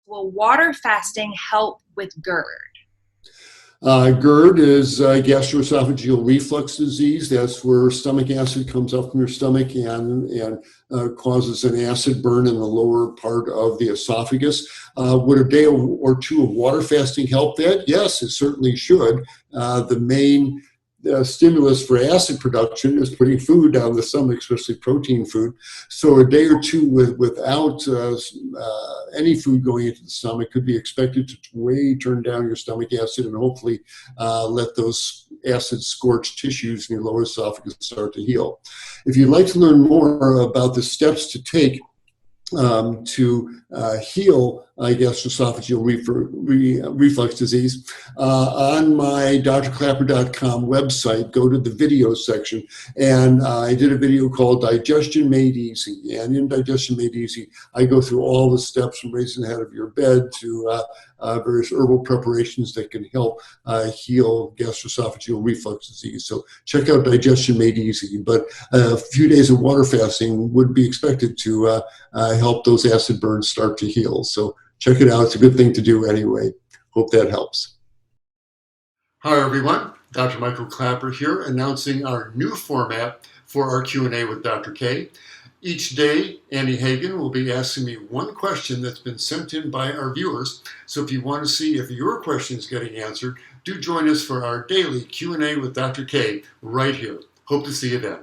will water fasting help with GERD? GERD is gastroesophageal reflux disease. That's where stomach acid comes up from your stomach and causes an acid burn in the lower part of the esophagus. Would a day or two of water fasting help that? Yes, it certainly should. The main stimulus for acid production is putting food down the stomach, especially protein food. So a day or two without any food going into the stomach could be expected to way turn down your stomach acid and hopefully let those acid-scorched tissues in your lower esophagus start to heal. If you'd like to learn more about the steps to take to heal gastroesophageal reflux disease, on my drklaper.com website, go to the video section, and I did a video called Digestion Made Easy. And in Digestion Made Easy, I go through all the steps from raising the head of your bed to various herbal preparations that can help heal gastroesophageal reflux disease. So check out Digestion Made Easy. But a few days of water fasting would be expected to help those acid burns start to heal. So check it out. It's a good thing to do anyway. Hope that helps. Hi, everyone. Dr. Michael Klaper here, announcing our new format for our Q&A with Dr. K. Each day, Annie Hagen will be asking me one question that's been sent in by our viewers. So if you want to see if your question is getting answered, do join us for our daily Q&A with Dr. K right here. Hope to see you then.